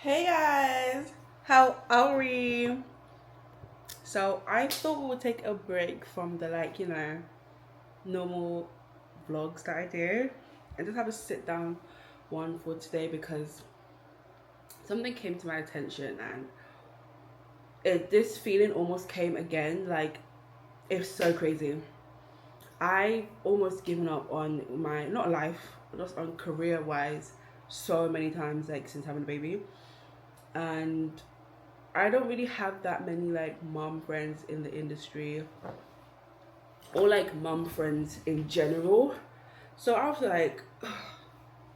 Hey guys, how are we? So I thought we would take a break from the normal vlogs that I do and just have a sit down one for today because something came to my attention and this feeling almost came again. Like, it's so crazy. I almost given up on my not life, just on career wise so many times, like since having a baby. And I don't really have that many like mom friends in the industry or like mom friends in general. So I was like,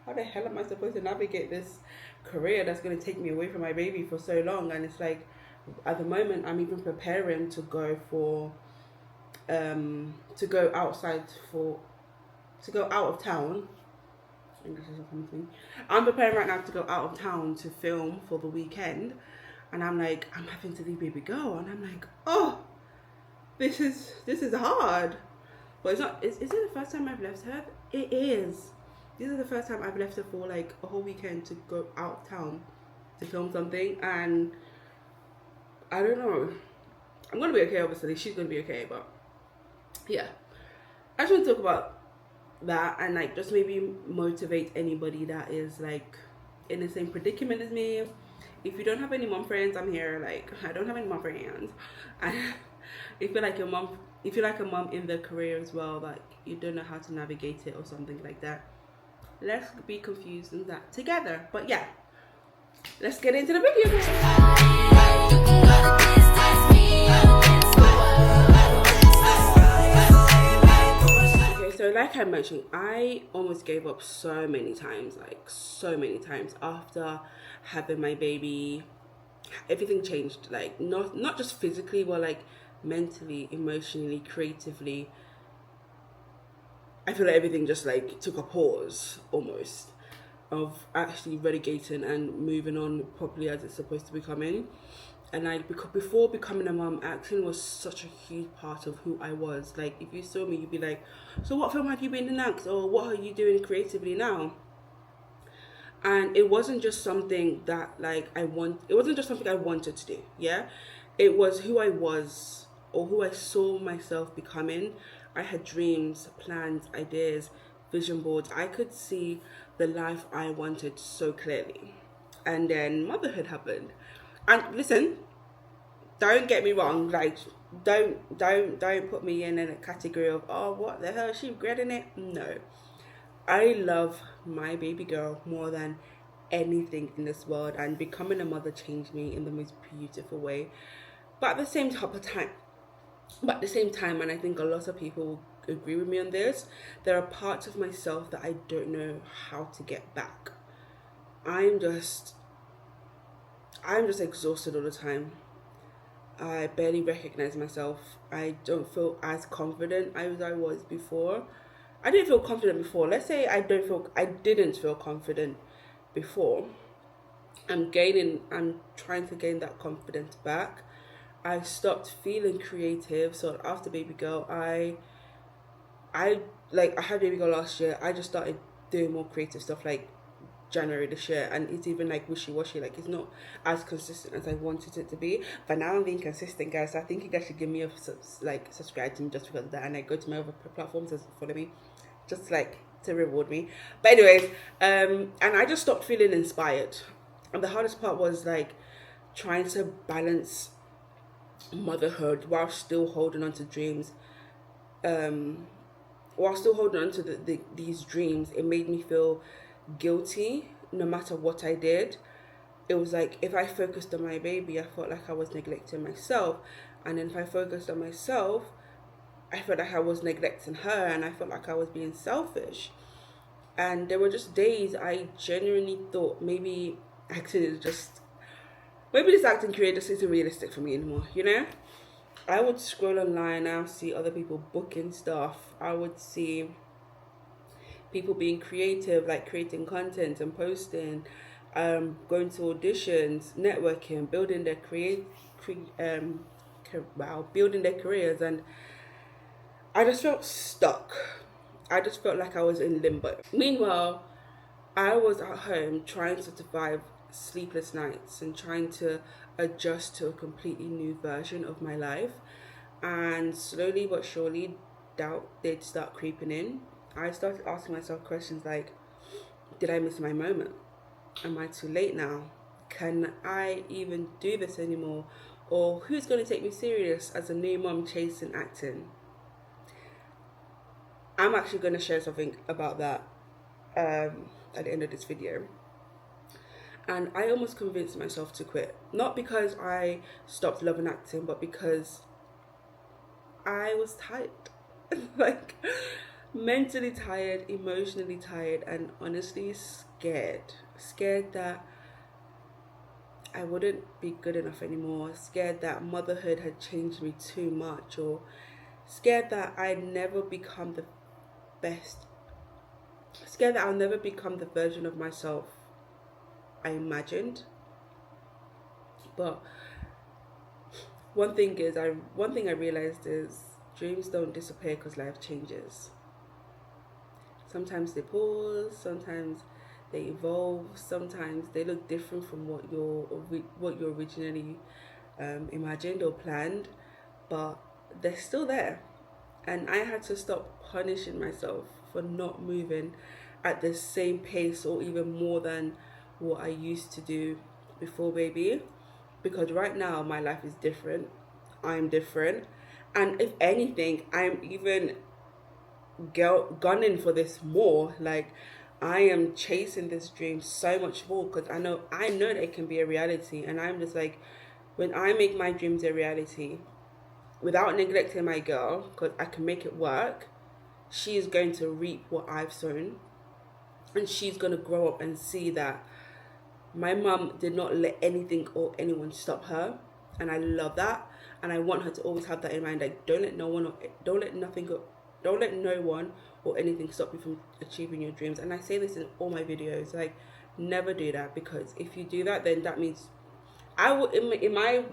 how the hell am I supposed to navigate this career that's going to take me away from my baby for so long? And it's like, at the moment, I'm even preparing to go for, to go outside for, to go out of town. English is something. I'm preparing right now to go out of town to film for the weekend. And I'm like, I'm having to leave baby girl. And I'm like, oh, this is hard. But it's not. Is it the first time I've left her? It is. This is the first time I've left her for like a whole weekend to go out of town to film something, and I don't know. I'm gonna be okay. Obviously, she's gonna be okay. But yeah, I just want to talk about that and like just maybe motivate anybody that is like in the same predicament as me. If you don't have any mom friends, I'm here. Like, I don't have any mom friends. And if you're like if you're like a mom in the career as well, like you don't know how to navigate it or something like that, let's be confused in that together. But yeah, let's get into the video. Okay, so like I mentioned, I almost gave up so many times, like so many times after having my baby. Everything changed, like not just physically, but like mentally, emotionally, creatively. I feel like everything just like took a pause almost of actually relegating and moving on properly as it's supposed to be coming. And like, because before becoming a mom, acting was such a huge part of who I was. Like, if you saw me, you'd be like, so what film have you been in next, or what are you doing creatively now? And it wasn't just something that like it wasn't just something I wanted to do. Yeah, it was who I was or who I saw myself becoming. I had dreams, plans, ideas, vision boards. I could see the life I wanted so clearly. And then motherhood happened. And listen, don't get me wrong, like don't put me in a category of, oh, what the hell, is she regretting it? No, I love my baby girl more than anything in this world, and becoming a mother changed me in the most beautiful way. But at the same time, and I think a lot of people agree with me on this, there are parts of myself that I don't know how to get back. I'm just exhausted all the time. I barely recognize myself. I don't feel as confident as I was before. I didn't feel confident before. Let's say I didn't feel confident before. I'm trying to gain that confidence back. I stopped feeling creative. So after baby girl, I had baby girl last year. I just started doing more creative stuff like January this year, and it's even like wishy-washy, like it's not as consistent as I wanted it to be. But now I'm being consistent, guys, so I think you guys should give me a subscribe to me just because of that, and I go to my other platforms as follow me, just like to reward me. But anyways, and I just stopped feeling inspired, and the hardest part was like trying to balance motherhood while still holding on to dreams. While still holding on to these dreams, it made me feel guilty no matter what I did. It was like if I focused on my baby, I felt like I was neglecting myself, and then if I focused on myself, I felt like I was neglecting her, and I felt like I was being selfish. And there were just days I genuinely thought maybe this acting career just isn't realistic for me anymore, you know? I would scroll online, I would see other people booking stuff, I would see people being creative, like creating content and posting, going to auditions, networking, building their building their careers, and I just felt stuck. I just felt like I was in limbo. Meanwhile, I was at home trying to survive sleepless nights and trying to adjust to a completely new version of my life. And slowly but surely, doubt did start creeping in. I started asking myself questions like, did I miss my moment? Am I too late now? Can I even do this anymore? Or who's going to take me serious as a new mom chasing acting? I'm actually going to share something about that at the end of this video. And I almost convinced myself to quit. Not because I stopped loving acting, but because I was tired. Like, mentally tired, emotionally tired, and honestly scared. Scared that I wouldn't be good enough anymore. Scared that motherhood had changed me too much. Or scared that I'd never become the best. Scared that I'll never become the version of myself I imagined. But one thing I realized is dreams don't disappear because life changes. Sometimes they pause, sometimes they evolve, sometimes they look different from what you originally imagined or planned, but they're still there. And I had to stop punishing myself for not moving at the same pace or even more than what I used to do before baby, because right now my life is different. I'm different, and if anything, I'm even gunning for this more. Like, I am chasing this dream so much more because I know that it can be a reality. And I'm just like, when I make my dreams a reality without neglecting my girl, because I can make it work, she is going to reap what I've sown, and she's going to grow up and see that my mum did not let anything or anyone stop her. And I love that, and I want her to always have that in mind. Like, don't let no one or anything stop you from achieving your dreams. And I say this in all my videos, like, never do that, because if you do that, then that means I will, in my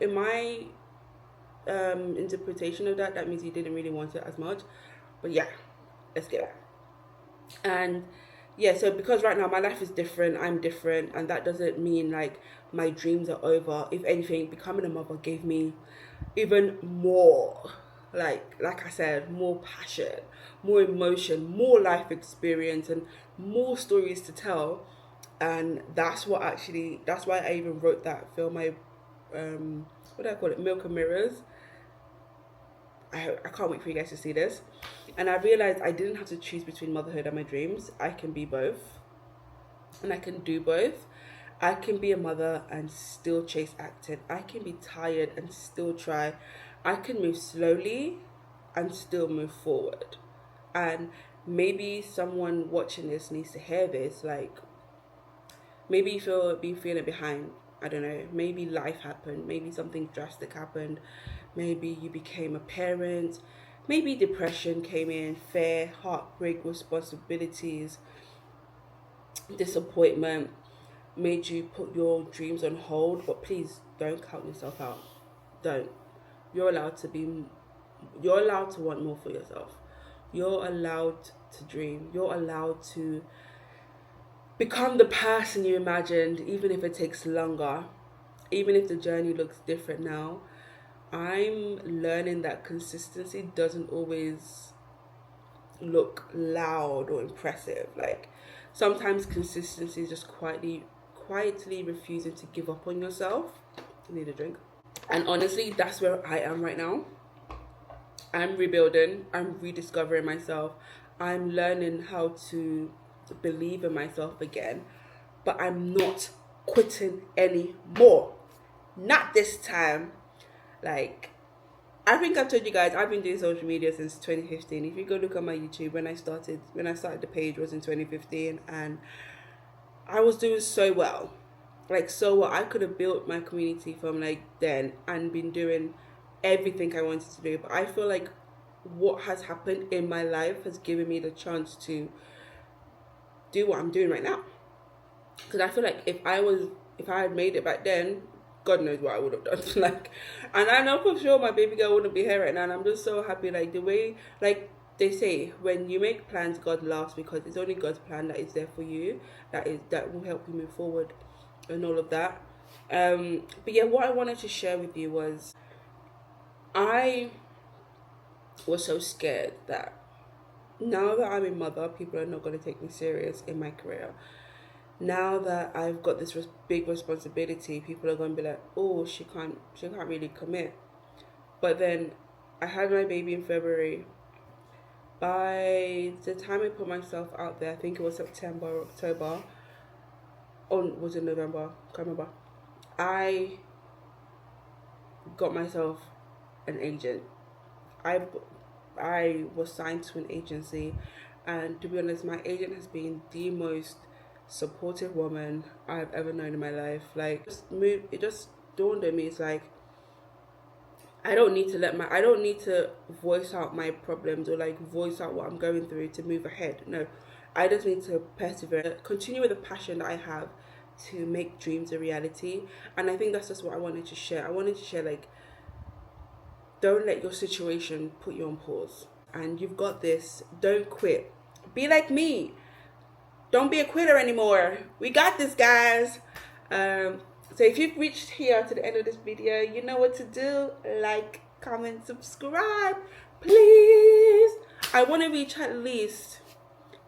interpretation of that means you didn't really want it as much. But yeah, let's get back. And yeah, so because right now my life is different, I'm different, and that doesn't mean like my dreams are over. If anything, becoming a mother gave me even more, like I said, more passion, more emotion, more life experience, and more stories to tell. And that's why I even wrote that film. What do I call it, Milk and Mirrors. I can't wait for you guys to see this. And I realized I didn't have to choose between motherhood and my dreams. I can be both, and I can do both. I can be a mother and still chase acting. I can be tired and still try. I can move slowly and still move forward. And maybe someone watching this needs to hear this. Like, maybe you be feeling behind. I don't know. Maybe life happened. Maybe something drastic happened. Maybe you became a parent. Maybe depression came in, fear, heartbreak, responsibilities, disappointment made you put your dreams on hold. But please don't count yourself out. Don't. You're allowed to want more for yourself. You're allowed to dream. You're allowed to become the person you imagined, even if it takes longer, even if the journey looks different now. I'm learning that consistency doesn't always look loud or impressive. Like, sometimes consistency is just quietly refusing to give up on yourself. I need a drink. And honestly, that's where I am right now. I'm rebuilding. I'm rediscovering myself. I'm learning how to believe in myself again. But I'm not quitting anymore. Not this time. Like, I think I've told you guys, I've been doing social media since 2015. If you go look at my YouTube, when I started the page was in 2015, and I was doing so well. Like, so well. I could have built my community from like then and been doing everything I wanted to do. But I feel like what has happened in my life has given me the chance to do what I'm doing right now. Because I feel like if I had made it back then, God knows what I would have done. Like, and I know for sure my baby girl wouldn't be here right now. And I'm just so happy. Like, the way, like they say, when you make plans, God laughs, because it's only God's plan that is there for you, that will help you move forward. and all of that. But yeah, what I wanted to share with you was I was so scared that now that I'm a mother, people are not going to take me serious in my career. Now that I've got this big responsibility, people are going to be like, oh, she can't really commit. But then I had my baby in February. By the time I put myself out there, I think it was September or October, or was it November? Can't remember. I got myself an agent. I was signed to an agency, and to be honest, my agent has been the most supportive woman I've ever known in my life. Like, it just dawned on me. It's like, I don't need to voice out my problems or like voice out what I'm going through to move ahead. No, I just need to persevere, continue with the passion that I have to make dreams a reality. And I think that's just what I wanted to share. I wanted to share, like, don't let your situation put you on pause. And you've got this. Don't quit. Be like me. Don't be a quitter anymore. We got this, guys. So if you've reached here to the end of this video, you know what to do. Like, comment, subscribe, please. I want to reach at least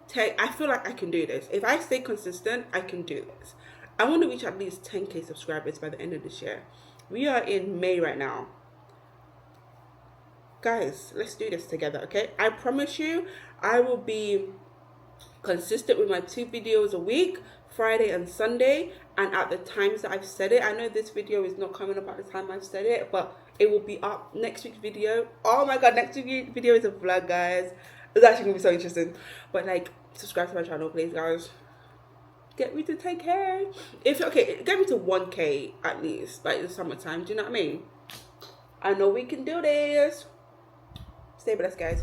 10. I feel like I can do this. If I stay consistent, I can do this. I want to reach at least 10K subscribers by the end of this year. We are in May right now. Guys, let's do this together, okay? I promise you, I will be consistent with my 2 videos a week, Friday and Sunday, and at the times that I've said it. I know this video is not coming up at the time I've said it, but it will be up next week's video. Oh my god, next week's video is a vlog, guys. It's actually gonna be so interesting. But like, subscribe to my channel, please, guys. Get me to 10K. Get me to 1K at least, like the summertime. Do you know what I mean? I know we can do this. Stay blessed, guys.